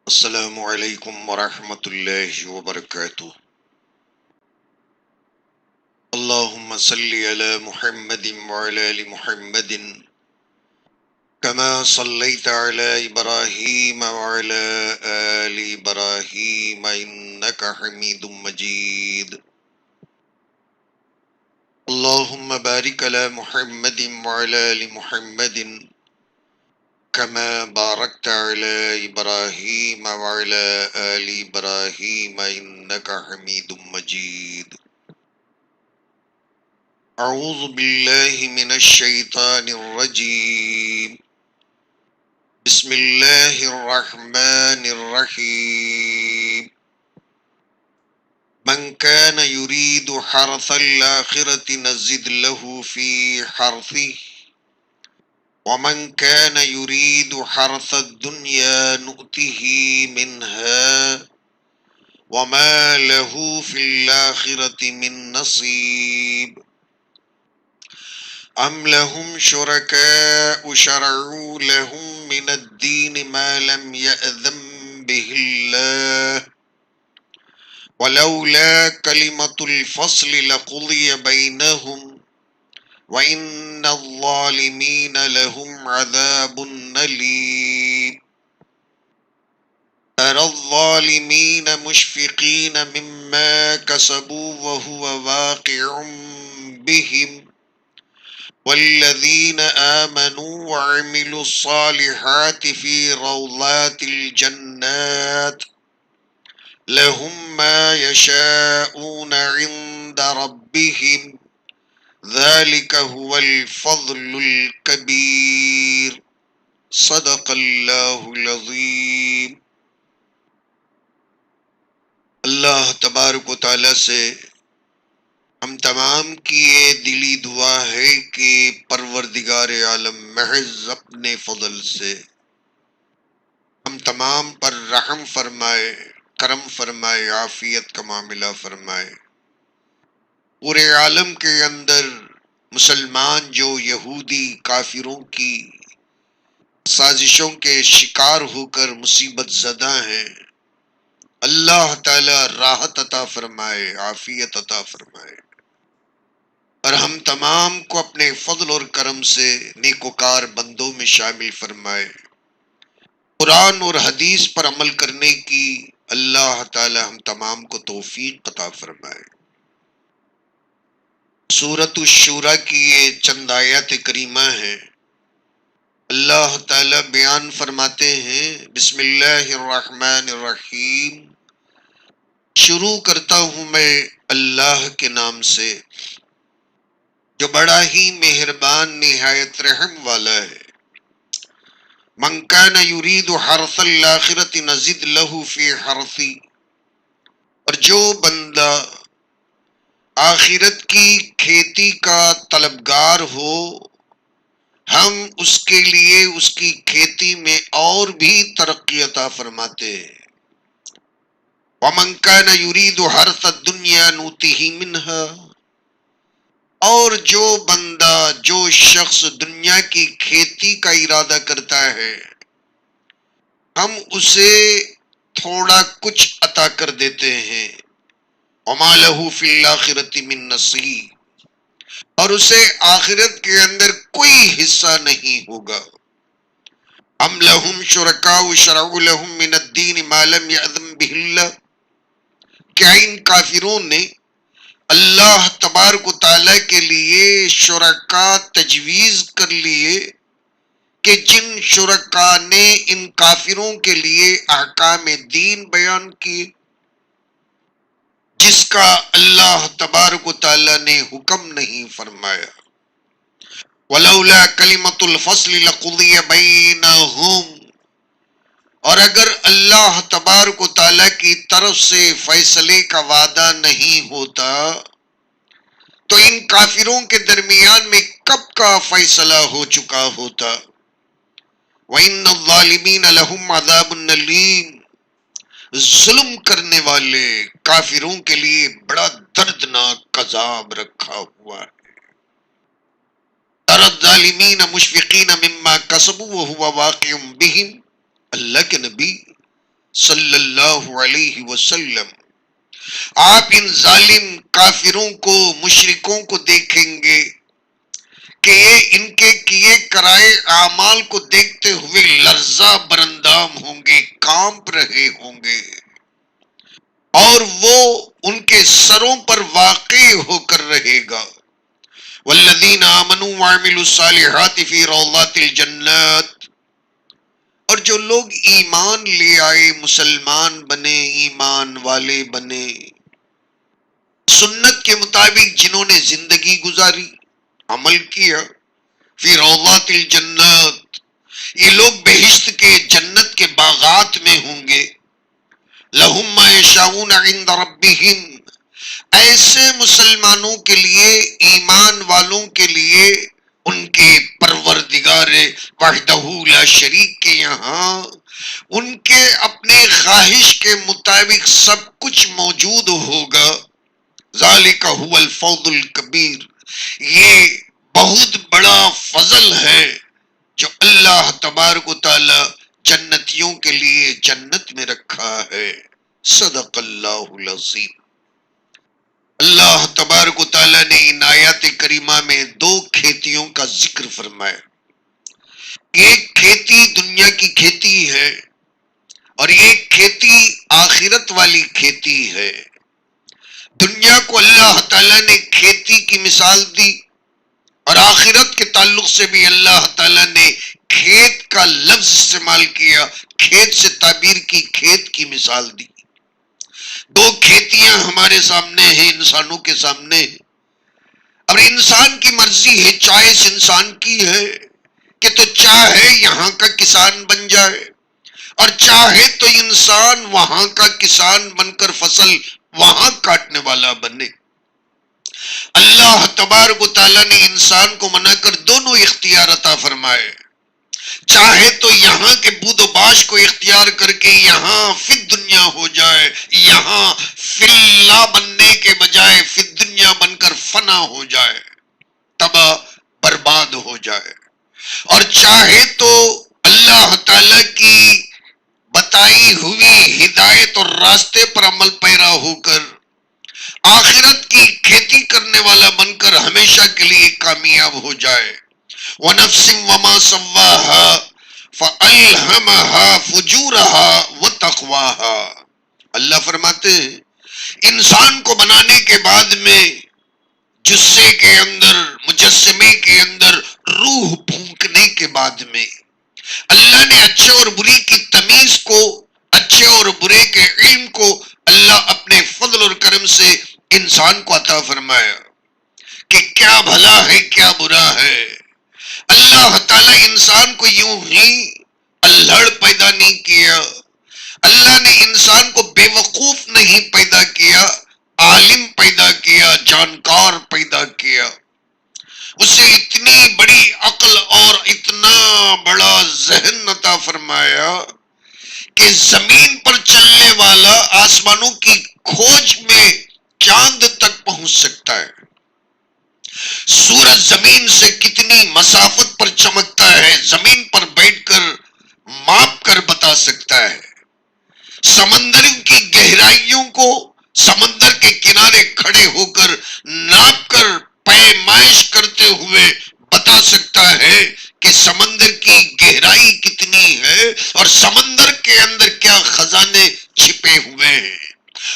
السلام علیکم ورحمۃ اللہ وبرکاتہ۔ اللہم صلی علی محمد وعلی آل محمد کما صلیت علی ابراہیم وعلی آل ابراہیم انک حمید مجید۔ اللہم بارک علی محمد وعلی آل محمد کما بارکت علی ابراہیم وعلی آل ابراہیم انک حمید مجید۔ اعوذ باللہ من الشیطان الرجیم، بسم اللہ الرحمن الرحیم۔ من کان یرید حرث الآخرة نزد له فی حرثه ومن کان یرید حرث الدنیا نؤته منها وما له فی الآخرة من نصیب۔ ام لهم شرکاء شرعوا لهم من الدین ما لم یأذن به اللہ ولولا کلمۃ الفصل لقضی بینہم وإن الظالمین لهم عذاب ألیم۔ ترى الظالمین مشفقین مما کسبوا وهو واقع بهم والذین آمنوا وعملوا الصالحات فی روضات الجنات لهم ما یشاءون عند ربهم ذلك هو الفضل الكبیر۔ صدق اللہ العظیم۔ اللہ تبارک و تعالی سے ہم تمام کی یہ دلی دعا ہے کہ پروردگار عالم محض اپنے فضل سے ہم تمام پر رحم فرمائے، کرم فرمائے، عافیت کا معاملہ فرمائے۔ پورے عالم کے اندر مسلمان جو یہودی کافروں کی سازشوں کے شکار ہو کر مصیبت زدہ ہیں، اللہ تعالی راحت عطا فرمائے، عافیت عطا فرمائے، اور ہم تمام کو اپنے فضل اور کرم سے نیکوکار بندوں میں شامل فرمائے۔ قرآن اور حدیث پر عمل کرنے کی اللہ تعالی ہم تمام کو توفیق عطا فرمائے۔ سورۃ الشورى کی یہ چند آیات کریمہ ہیں۔ اللہ تعالی بیان فرماتے ہیں، بسم اللہ الرحمن الرحیم، شروع کرتا ہوں میں اللہ کے نام سے جو بڑا ہی مہربان نہایت رحم والا ہے۔ من کان یرید حرث الآخرة نزد له فی حرثی، اور جو بندہ آخرت کی کھیتی کا طلبگار ہو، ہم اس کے لیے اس کی کھیتی میں اور بھی ترقی عطا فرماتے ہیں۔ ومن کان یرید حرث الدنیا نؤتہ منہا، اور جو بندہ، جو شخص دنیا کی کھیتی کا ارادہ کرتا ہے، ہم اسے تھوڑا کچھ عطا کر دیتے ہیں۔ وما لہ فی الآخرۃ من نصیب، اور اسے آخرت کے اندر کوئی حصہ نہیں ہوگا۔ ام لہم شرکاء شرعوا لہم من الدین ما لم یأذن بہ اللہ، کیا ان کافروں نے اللہ تبارک و تعالیٰ کے لیے شرکاء تجویز کر لیے کہ جن شرکاء نے ان کافروں کے لیے احکام دین بیان کیے، جس کا اللہ تبارک و تعالیٰ نے حکم نہیں فرمایا۔ وَلَوْلَا كَلِمَةُ الْفَصْلِ لَقُضِيَ بَيْنَهُمْ، اور اگر اللہ تبارک و تعالیٰ کی طرف سے فیصلے کا وعدہ نہیں ہوتا تو ان کافروں کے درمیان میں کب کا فیصلہ ہو چکا ہوتا۔ وَإِنَّ الظَّالِمِينَ لَهُمْ عَذَابٌ أَلِيمٌ، ظلم کرنے والے کافروں کے لیے بڑا دردناک عذاب رکھا ہوا ہے۔ تَرَى الظَّالِمِينَ مُشْفِقِينَ مِمَّا كَسَبُوا وَهُوَ وَاقِعٌ بِهِمْ، اللہ کے نبی صلی اللہ علیہ وسلم، آپ ان ظالم کافروں کو، مشرکوں کو دیکھیں گے کہ یہ ان کے کیے کرائے اعمال کو دیکھتے ہوئے لرزہ برندام ہوں گے، کانپ رہے ہوں گے، اور وہ ان کے سروں پر واقع ہو کر رہے گا۔ والذین آمنوا وعملوا الصالحات فی روضات الجنات، اور جو لوگ ایمان لے آئے، مسلمان بنے، ایمان والے بنے، سنت کے مطابق جنہوں نے زندگی گزاری، عمل کیا، فی روضات الجنات، یہ لوگ بہشت کے، جنت کے باغات میں ہوں گے۔ لہم ما یشاؤون عند ربہم، ایسے مسلمانوں کے لیے، ایمان والوں کے لیے، ان کے پروردگار وحدہ لا شریک کے یہاں ان کے اپنے خواہش کے مطابق سب کچھ موجود ہوگا۔ ذالک هو الفوز الکبیر، یہ بہت بڑا فضل ہے جو اللہ تبارک و تعالی جنتیوں کے لیے جنت میں رکھا ہے۔ صدق اللہ العظیم۔ اللہ تبارک و تعالی نے ان آیات کریمہ میں دو کھیتیوں کا ذکر فرمایا۔ ایک کھیتی دنیا کی کھیتی ہے، اور ایک کھیتی آخرت والی کھیتی ہے۔ دنیا کو اللہ تعالیٰ نے کھیتی کی مثال دی، اور آخرت کے تعلق سے بھی اللہ تعالیٰ نے کھیت کا لفظ استعمال کیا، کھیت سے تعبیر کی، کھیت کی مثال دی۔ دو کھیتیاں ہمارے سامنے ہیں، انسانوں کے سامنے ہیں۔ اب انسان کی مرضی ہے، چوائس انسان کی ہے کہ تو چاہے یہاں کا کسان بن جائے، اور چاہے تو انسان وہاں کا کسان بن کر فصل وہاں کاٹنے والا بنے۔ اللہ تبارک و تعالیٰ نے انسان کو منع کر دونوں اختیار عطا فرمائے۔ چاہے تو یہاں کے بود و باش کو اختیار کر کے یہاں فی دنیا ہو جائے، یہاں فی اللہ بننے کے بجائے فی دنیا بن کر فنا ہو جائے، تباہ برباد ہو جائے، اور چاہے تو اللہ تعالی کی بتائی ہوئی ہدایت اور راستے پر عمل پیرا ہو کر آخرت کی کھیتی کرنے والا بن کر ہمیشہ کے لیے کامیاب ہو جائے۔ وَنَفْسٍ وَمَا سَوَّاهَا فَأَلْهَمَهَا فُجُورَهَا وَتَقْوَاهَا، اللہ فرماتے ہیں انسان کو بنانے کے بعد میں جسے کے اندر، مجسمے کے اندر روح پھونکنے کے بعد میں اللہ نے اچھے اور بری کی تمیز کو، اچھے اور برے کے علم کو اللہ اپنے فضل اور کرم سے انسان کو عطا فرمایا کہ کیا بھلا ہے کیا برا ہے۔ اللہ تعالیٰ انسان کو یوں ہی الہڑ پیدا نہیں کیا، اللہ نے انسان کو بے وقوف نہیں پیدا کیا، عالم پیدا کیا، جانکار پیدا کیا۔ اسے اتنی بڑی عقل اور اتنا بڑا ذہن عطا فرمایا کہ زمین پر چلنے والا آسمانوں کی کھوج میں چاند تک پہنچ سکتا ہے، سورج زمین سے کتنی مسافت پر چمکتا ہے زمین پر بیٹھ کر ماپ کر بتا سکتا ہے، سمندر کی گہرائیوں کو سمندر کے کنارے کھڑے ہو کر ناپ کر پیمائش کرتے ہوئے بتا سکتا ہے کہ سمندر کی گہرائی کتنی ہے اور سمندر کے اندر کیا خزانے چھپے ہوئے ہیں۔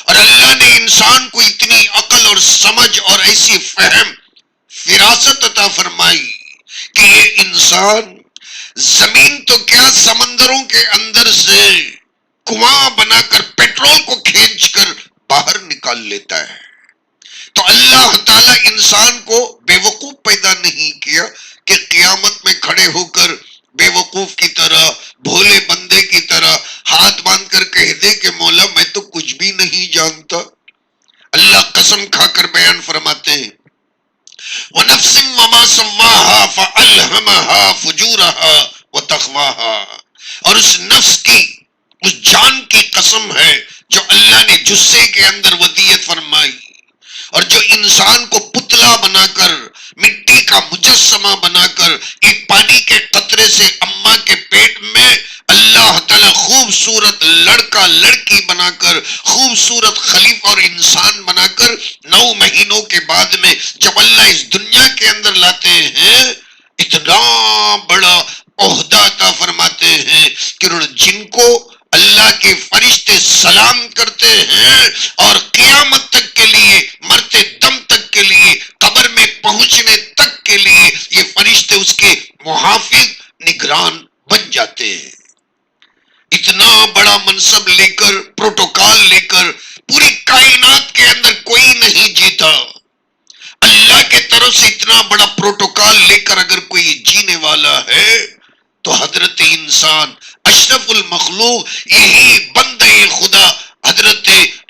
اور اللہ نے انسان کو اتنی عقل اور سمجھ اور ایسی فہم، فراست عطا فرمائی کہ یہ انسان زمین تو کیا سمندروں کے اندر سے کنواں بنا کر پیٹرول کو کھینچ کر باہر نکال لیتا ہے۔ تو اللہ تعالیٰ انسان کو بے وقوف پیدا نہیں کیا کہ قیامت میں کھڑے ہو کر بے وقوف کی طرح، بھولے بندے کی طرح ہاتھ باندھ کر کہہ دے کہ مولا میں تو کچھ بھی نہیں جانتا۔ اللہ قسم کھا کر بیان فرماتے ہیں وَنَفْسٍ وَمَا سَوَّاهَا فَأَلْهَمَهَا فُجُورَهَا وَتَقْوَاهَا، اور اس نفس کی، اس جان کی قسم ہے جو اللہ نے جسے کے اندر ودیت فرمائی، اور جو انسان کو پتلا بنا کر، مٹی کا مجسمہ بنا کر ایک پانی کے قطرے سے اماں کے پیٹ میں اللہ تعالیٰ خوب خوبصورت لڑکا لڑکی بنا کر، خوبصورت خلیفہ اور انسان بنا کر 9 مہینوں کے بعد میں جب اللہ اس دنیا کے اندر لاتے ہیں، اتنا بڑا عہدہ عطا فرماتے ہیں کہ جن کو اللہ کے فرشتے سلام کرتے ہیں اور قیامت تک کے لیے، مرتے دم تک کے لیے، قبر میں پہنچنے تک کے لیے یہ فرشتے اس کے محافظ نگران بن جاتے ہیں۔ اتنا بڑا منصب لے کر، پروٹوکال لے کر پوری کائنات کے اندر کوئی نہیں جیتا۔ اللہ کے طرف سے اتنا بڑا پروٹوکال لے کر اگر کوئی جینے والا ہے تو حضرت انسان اشرف المخلوق، یہی بندے خدا حضرت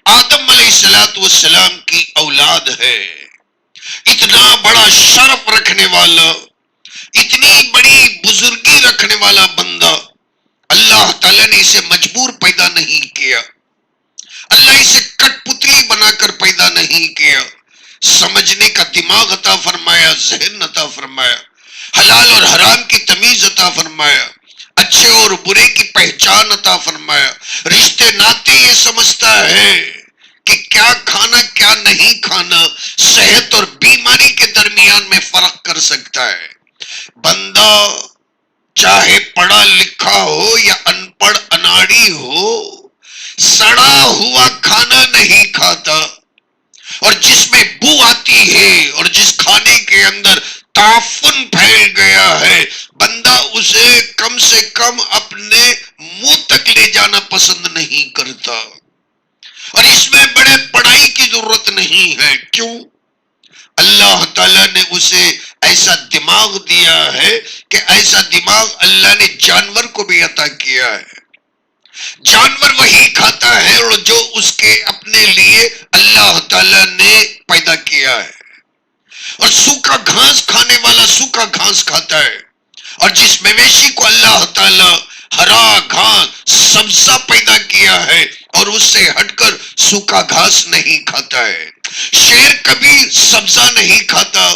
آدم علیہ السلام کی اولاد ہے۔ اتنا بڑا شرف رکھنے والا، اتنی بڑی بزرگی رکھنے والا بندہ، اللہ تعالیٰ نے اسے مجبور پیدا نہیں کیا، اللہ اسے کٹ پتلی بنا کر پیدا نہیں کیا، سمجھنے کا دماغ عطا فرمایا، ذہن عطا فرمایا، حلال اور حرام کی تمیز عطا فرمایا، اچھے اور برے کی پہچان عطا فرمایا، رشتے ناتے یہ سمجھتا ہے کہ کیا کھانا کیا نہیں کھانا، صحت اور بیماری کے درمیان میں فرق کر سکتا ہے۔ بندہ چاہے پڑھا لکھا ہو یا ان پڑھ اناڑی ہو، سڑا ہوا کھانا نہیں کھاتا، اور جس میں بو آتی ہے اور جس کھانے کے اندر تعفن پھیل گیا ہے، بندہ اسے کم سے کم اپنے منہ تک لے جانا پسند نہیں کرتا، اور اس میں بڑے پڑھائی کی ضرورت نہیں ہے۔ کیوں؟ اللہ تعالیٰ نے اسے ایسا دماغ دیا ہے کہ ایسا دماغ اللہ نے جانور کو بھی عطا کیا ہے۔ جانور وہی کھاتا ہے اور جو اس کے اپنے لیے اللہ تعالیٰ نے پیدا کیا ہے، اور سوکھا گھاس کھانے والا سوکھا گھاس کھاتا ہے، اور جس مویشی کو اللہ تعالیٰ ہرا گھاس سبزہ پیدا کیا ہے اور اس سے ہٹ کر سوکھا گھاس نہیں کھاتا ہے۔ شیر کبھی سبزہ نہیں کھاتا،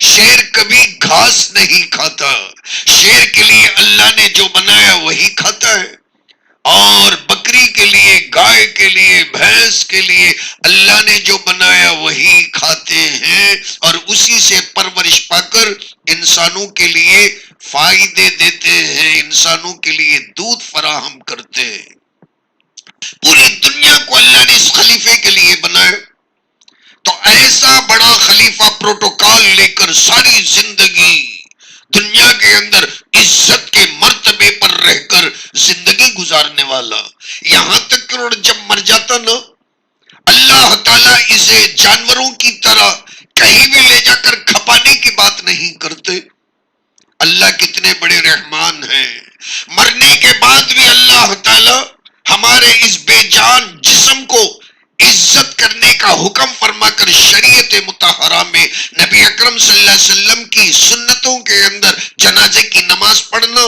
شیر کبھی گھاس نہیں کھاتا، شیر کے لیے اللہ نے جو بنایا وہی کھاتا ہے، اور بکری کے لیے، گائے کے لیے، بھینس کے لیے اللہ نے جو بنایا وہی کھاتے ہیں، اور اسی سے پرورش پا کر انسانوں کے لیے فائدے دیتے ہیں، انسانوں کے لیے دودھ فراہم کرتے ہیں۔ پوری دنیا کو اللہ نے اس خلیفے کے لیے بنایا، تو ایسا بڑا خلیفہ پروٹوکال لے کر ساری زندگی دنیا کے اندر عزت کے مرتبے پر رہ کر زندگی گزارنے والا، یہاں تک کہ جب مر جاتا نا، اللہ تعالیٰ اسے جانوروں کی طرح کہیں بھی لے جا کر کھپانے کی بات نہیں کرتے۔ اللہ کتنے بڑے رحمان ہیں، مرنے کے بعد بھی اللہ تعالیٰ ہمارے اس بے جان جسم کو عزت کرنے کا حکم فرما کر شریعت مطہرہ میں نبی اکرم صلی اللہ علیہ وسلم کی سنتوں کے اندر جنازے کی نماز پڑھنا،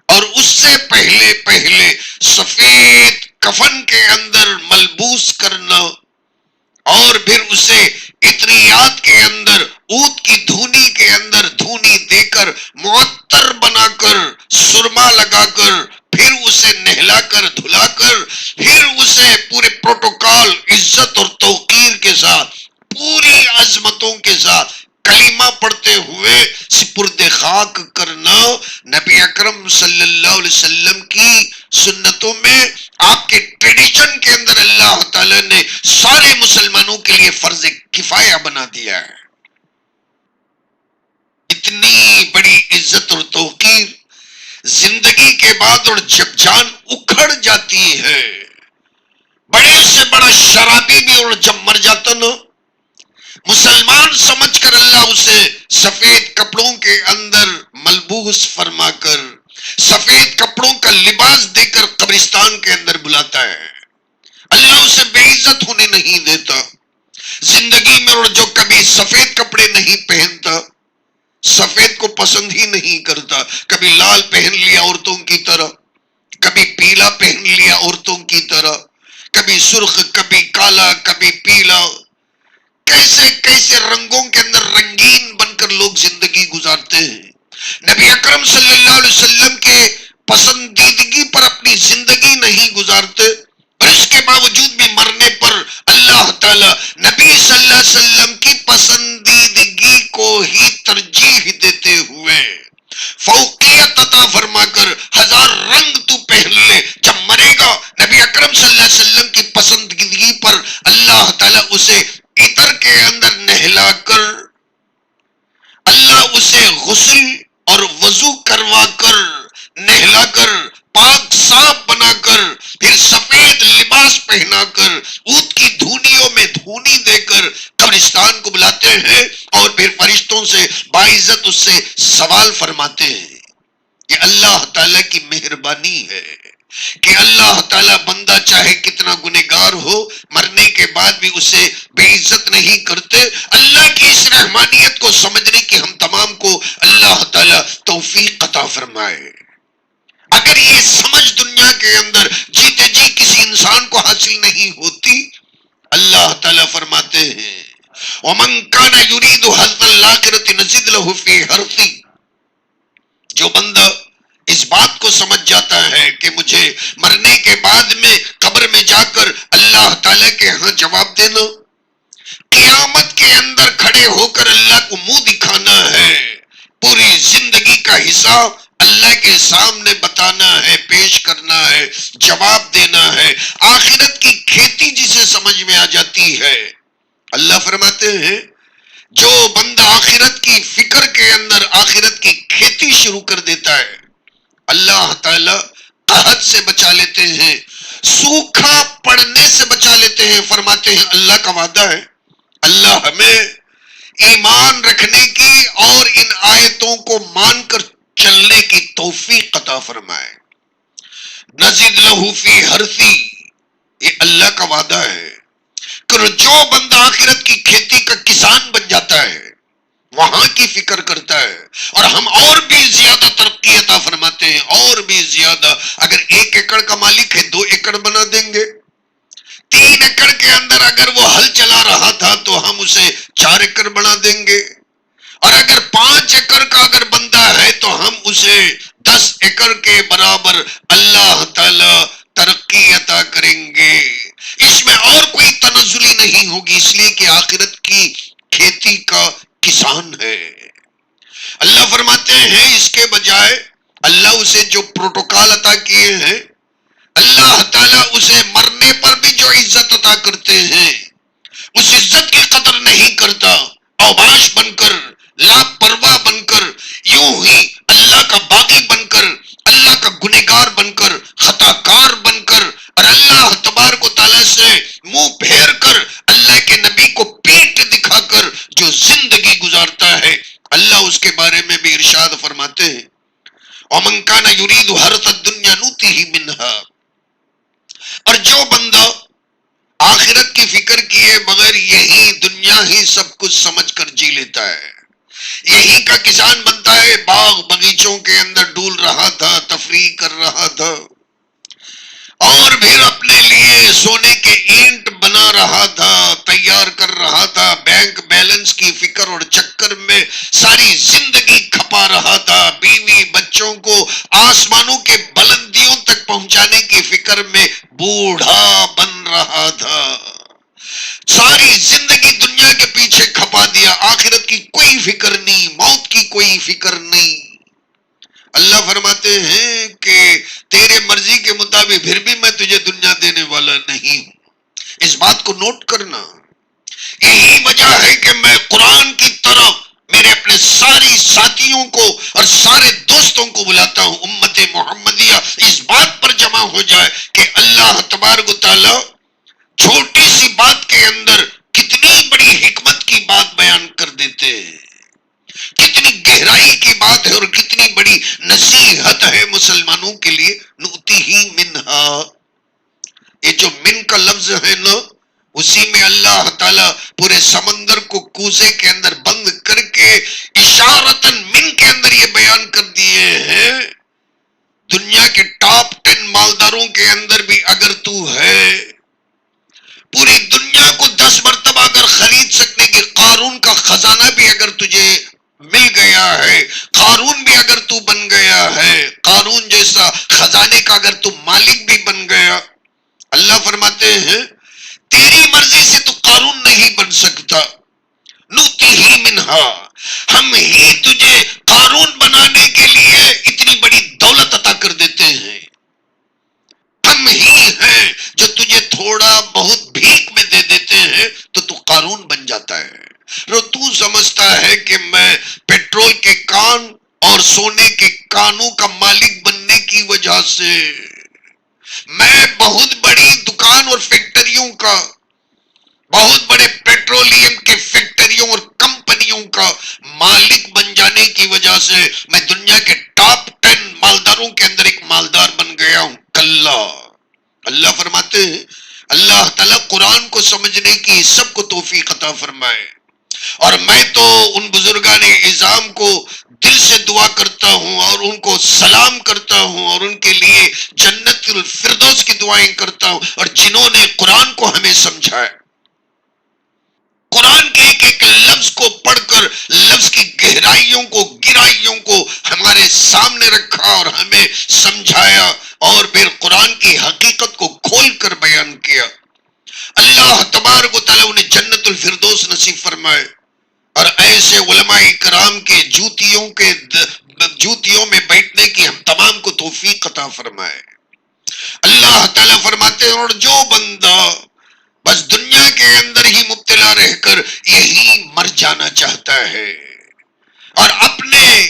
اور اس سے پہلے سفید کفن کے اندر ملبوس کرنا، اور پھر اسے عطریات کے اندر اود کی دھونی کے اندر دھونی دے کر معطر بنا کر سرما لگا کر پھر اسے نہلا کر دھلا کر پھر اسے پورے پروٹوکال عزت اور توقیر کے ساتھ پوری عظمتوں کے ساتھ کلمہ پڑھتے ہوئے سپرد خاک کرنا، نبی اکرم صلی اللہ علیہ وسلم کی سنتوں میں، آپ کے ٹریڈیشن کے اندر اللہ تعالیٰ نے سارے مسلمانوں کے لیے فرض کفایہ بنا دیا ہے۔ اتنی بڑی عزت اور توقیر زندگی کے بعد، اور جب جان اکھڑ جاتی ہے، بڑے سے بڑا شرابی بھی اور جب مر جاتا نا، مسلمان سمجھ کر اللہ اسے سفید کپڑوں کے اندر ملبوس فرما کر سفید کپڑوں کا لباس دے کر قبرستان کے اندر بلاتا ہے۔ اللہ اسے بے عزت ہونے نہیں دیتا۔ زندگی میں اور جو کبھی سفید کپڑے نہیں پہنتا، سفید کو پسند ہی نہیں کرتا، کبھی لال پہن لیا عورتوں کی طرح، کبھی پیلا پہن لیا عورتوں کی طرح، کبھی سرخ، کبھی کالا، کبھی پیلا، کیسے کیسے رنگوں کے اندر رنگین بن کر لوگ زندگی گزارتے ہیں۔ نبی اکرم صلی اللہ علیہ وسلم کے پسندیدگی پر اپنی زندگی فوقیت عطا فرما کر ہزار رنگ تو پہن لے. جب مرے گا نبی اکرم صلی اللہ علیہ وسلم کی پسندگی پر اللہ تعالیٰ اسے عطر کے اندر نہلا کر، اللہ اسے غسل اور وضو کروا کر، نہلا کر، پاک صاف بنا کر، پھر سفید لباس پہنا کر، اونٹ کی دھونیوں میں دھونی دے کر قبرستان کو بلاتے ہیں اور پھر فرشتوں سے باعزت اس سے سوال فرماتے ہیں. یہ اللہ تعالیٰ کی مہربانی ہے کہ اللہ تعالیٰ بندہ چاہے کتنا گنہگار ہو مرنے کے بعد بھی اسے بے عزت نہیں کرتے. اللہ کی اس رحمانیت کو سمجھنے کی ہم تمام کو اللہ تعالیٰ توفیق عطا فرمائے. اگر یہ سمجھ دنیا کے اندر جیتے جی کسی انسان کو حاصل نہیں ہوتی، اللہ تعالیٰ فرماتے ہیں وَمَنْ كَانَ يُرِيدُ حَظَّ الْآخِرَةِ نَزِدْ لَهُ فِي حَرْثِهِ، جو بندہ اس بات کو سمجھ جاتا ہے کہ مجھے مرنے کے بعد میں قبر میں جا کر اللہ تعالیٰ کے ہاں جواب دینا، قیامت کے اندر کھڑے ہو کر اللہ کو منہ دکھانا ہے، پوری زندگی کا حساب اللہ کے سامنے بتانا ہے، پیش کرنا ہے، جواب دینا ہے، آخرت کی کھیتی جسے سمجھ میں آ جاتی ہے. اللہ فرماتے ہیں جو بندہ آخرت کی فکر کے اندر آخرت کی کھیتی شروع کر دیتا ہے، اللہ تعالیٰ قحط سے بچا لیتے ہیں، سوکھا پڑنے سے بچا لیتے ہیں. فرماتے ہیں اللہ کا وعدہ ہے، اللہ ہمیں ایمان رکھنے کی اور ان آیتوں کو مان کر چلنے کی توفیق عطا فرمائے. نزد لہو فی حرثی، یہ اللہ کا وعدہ ہے کہ جو بندہ آخرت کی کھیتی کا کسان بن جاتا ہے، وہاں کی فکر کرتا ہے، اور ہم اور بھی زیادہ ترقی عطا فرماتے ہیں، اور بھی زیادہ. اگر 1 ایکڑ کا مالک ہے 2 ایکڑ بنا دیں گے. 3 ایکڑ کے اندر اگر وہ ہل چلا رہا تھا تو ہم اسے 4 ایکڑ بنا دیں گے، اور اگر 5 ایکڑ کا اگر بندہ ہے تو ہم اسے 10 ایکڑ کے برابر اللہ تعالی ترقی عطا کریں گے. اس میں اور کوئی تنزلی نہیں ہوگی، اس لیے کہ آخرت کی کھیتی کا کسان ہے. اللہ فرماتے ہیں اس کے بجائے اللہ اسے جو پروٹوکال عطا کیے ہیں، اللہ تعالیٰ اسے مرنے پر بھی جو عزت عطا کرتے ہیں اس عزت کی قدر نہیں کرتا. اوباش بن کر، لاپرواہ بن کر، یوں ہی اللہ کا باغی بن کر، اللہ کا گنہگار بن کر، خطا کار بن کر، اور اللہ تبارک و تعالیٰ سے منہ پھیر کر اللہ کے نبی کو پیٹ دکھا کر جو زندگی گزارتا ہے، اللہ اس کے بارے میں بھی ارشاد فرماتے ہیں وَمَنْ كَانَ يُرِيدُ حَرْثَ الدُّنْيَا نُؤْتِهِ مِنْهَا، اور جو بندہ آخرت کی فکر کیے بغیر یہی دنیا ہی سب کچھ سمجھ کر جی لیتا ہے، یہی کا کسان بنتا ہے، باغ بغیچوں کے اندر ڈول رہا تھا، تفریح کر رہا تھا، اور پھر اپنے لیے سونے کے اینٹ بنا رہا تھا، تیار کر رہا تھا، بینک بیلنس کی فکر اور چکر میں ساری زندگی کھپا رہا تھا، بیوی بچوں کو آسمانوں کے بلندیوں تک پہنچانے کی فکر میں بوڑھا بن رہا تھا، ساری زندگی دنیا کے پیچھے کھپا دیا، آخرت کی کوئی فکر نہیں، موت کی کوئی فکر نہیں. اللہ فرماتے ہیں کہ تیرے مرضی کے مطابق پھر بھی میں تجھے دنیا دینے والا نہیں ہوں. اس بات کو نوٹ کرنا. یہی وجہ ہے کہ میں قرآن کی طرف میرے اپنے ساری ساتھیوں کو اور سارے دوستوں کو بلاتا ہوں، امت محمدیہ اس بات پر جمع ہو جائے کہ اللہ تبارک و تعالی چھوٹی سی بات کے اندر کتنی بڑی حکمت کی بات بیان کر دیتے ہیں، کتنی گہرائی کی بات ہے اور کتنی بڑی نصیحت ہے مسلمانوں کے لیے. نؤتیہ منہا، یہ جو من کا لفظ ہے نا، اسی میں اللہ تعالیٰ پورے سمندر کو کوزے کے اندر بند کر کے اشارتاً من کے اندر یہ بیان کر دیے ہیں دنیا کے ٹاپ 10 مالداروں کے اندر بھی اگر تو ہے، پوری دنیا کو 10 مرتبہ اگر خرید سکنے کی قارون کا خزانہ بھی اگر تجھے مل گیا ہے، قارون بھی اگر تو بن گیا ہے، قارون جیسا خزانے کا اگر تو مالک بھی بن گیا، اللہ فرماتے ہیں تیری مرضی سے تو قارون نہیں بن سکتا. نوتی ہی منہا، ہم ہی تجھے قارون بنانے کے لیے اتنی بڑی دولت عطا کر دیتے ہیں، ہم ہی ہیں جو تجھے تھوڑا بہت بھیک میں دے دیتے ہیں تو تو قارون بن جاتا ہے۔ تو سمجھتا ہے کہ میں پیٹرول کے کان اور سونے کے کانوں کا مالک بننے کی وجہ سے، میں بہت بڑی دکان اور فیکٹریوں کا، بہت بڑے پیٹرولیم کے فیکٹریوں اور کمپنیوں کا مالک بن جانے کی وجہ سے میں دنیا کے ٹاپ 10 مالداروں کے اندر ایک مالدار بن گیا ہوں؟ کلا۔ اللہ فرماتے ہیں، اللہ تعالیٰ قرآن کو سمجھنے کی سب کو توفیق عطا فرمائے، اور میں تو ان بزرگان اعظام کو دل سے دعا کرتا ہوں اور ان کو سلام کرتا ہوں اور ان کے لیے جنت الفردوس کی دعائیں کرتا ہوں، اور جنہوں نے قرآن کو ہمیں سمجھایا، قرآن کے ایک ایک لفظ کو پڑھ کر لفظ کی گہرائیوں کو، گہرائیوں کو ہمارے سامنے رکھا اور ہمیں سمجھایا، اور پھر قرآن کی حقیقت کو کھول کر بیان کیا۔ اللہ تبارک و تعالیٰ انہیں جنت الفردوس نصیب فرمائے، اور ایسے علماء کرام کے جوتیوں میں بیٹھنے کی ہم تمام کو توفیق عطا فرمائے۔ اللہ تعالیٰ فرماتے ہیں، اور جو بندہ بس دنیا کے اندر ہی مبتلا رہ کر یہی مر جانا چاہتا ہے اور اپنے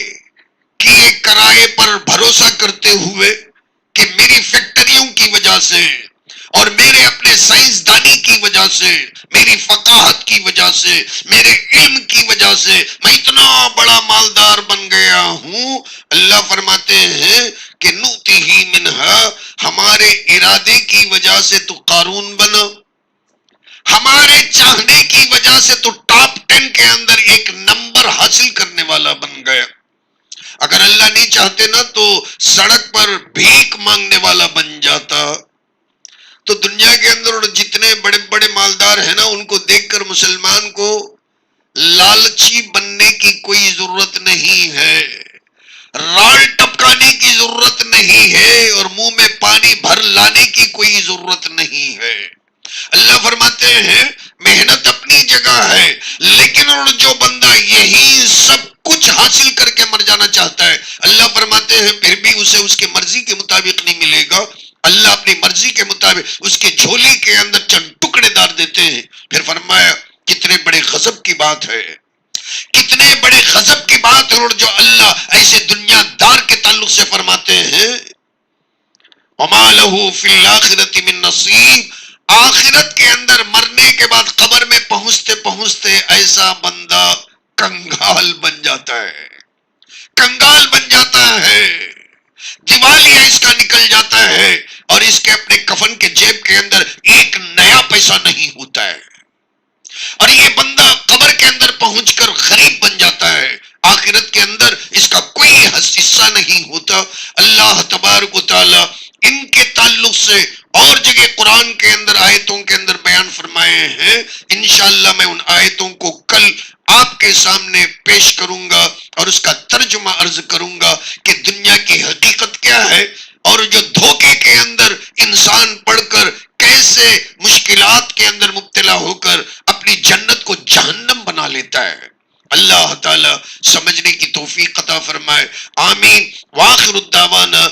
کیے کرائے پر بھروسہ کرتے ہوئے کہ میری فیکٹریوں کی وجہ سے اور میرے اپنے سائنسدانی کی وجہ سے، میری فقاہت کی وجہ سے، میرے علم کی وجہ سے میں اتنا بڑا مالدار بن گیا ہوں، اللہ فرماتے ہیں کہ نوتی ہی منہا، ہمارے ارادے کی وجہ سے تو قارون بنا، ہمارے چاہنے کی وجہ سے تو ٹاپ 10 کے اندر ایک نمبر حاصل کرنے والا بن گیا۔ اگر اللہ نہیں چاہتے نا تو سڑک پر بھیک مانگنے والا بن جاتا۔ تو دنیا کے اندر جتنے بڑے بڑے مالدار ہیں نا، ان کو دیکھ کر مسلمان کو لالچی بننے کی کوئی ضرورت نہیں ہے، رال ٹپکانے کی ضرورت نہیں ہے، اور منہ میں پانی بھر لانے کی کوئی ضرورت نہیں ہے۔ اللہ فرماتے ہیں محنت اپنی جگہ ہے، لیکن اور جو بندہ یہی سب کچھ حاصل کر کے مر جانا چاہتا ہے، اللہ فرماتے ہیں پھر بھی اسے اس کی مرضی کے مطابق نہیں ملے گا۔ اللہ اپنی مرضی کے مطابق اس کے جھولی کے اندر چند ٹکڑے ڈال دیتے ہیں۔ پھر فرمایا کتنے بڑے غضب کی بات ہے، کتنے بڑے غضب کی بات ہے، اور جو اللہ ایسے دنیا دار کے تعلق سے فرماتے ہیں وَمَا لَهُ فِي الْآخِرَةِ مِن نَصِيبٍ، آخرت کے اندر مرنے کے بعد قبر میں پہنچتے پہنچتے ایسا بندہ کنگال بن جاتا ہے، کنگال بن جاتا ہے، دیوالیہ اس کا نکل جاتا ہے، اور اس کے اپنے کفن کے جیب کے اندر ایک نیا پیسہ نہیں ہوتا ہے، اور یہ بندہ قبر کے اندر پہنچ کر غریب بن جاتا ہے، آخرت کے اندر اس کا کوئی حصہ نہیں ہوتا۔ اللہ تبارک و تعالی ان کے تعلق سے اور جگہ قرآن کے اندر آیتوں کے اندر بیان فرمائے ہیں۔ انشاءاللہ میں ان آیتوں کو کل آپ کے سامنے پیش کروں گا اور اس کا ترجمہ عرض کروں گا کہ دنیا کی حقیقت کیا ہے، اور جو دھوکے کے اندر انسان پڑھ کر کیسے مشکلات کے اندر مبتلا ہو کر اپنی جنت کو جہنم بنا لیتا ہے۔ اللہ تعالی سمجھنے کی توفیق عطا فرمائے، آمین۔ وآخر الدعوانا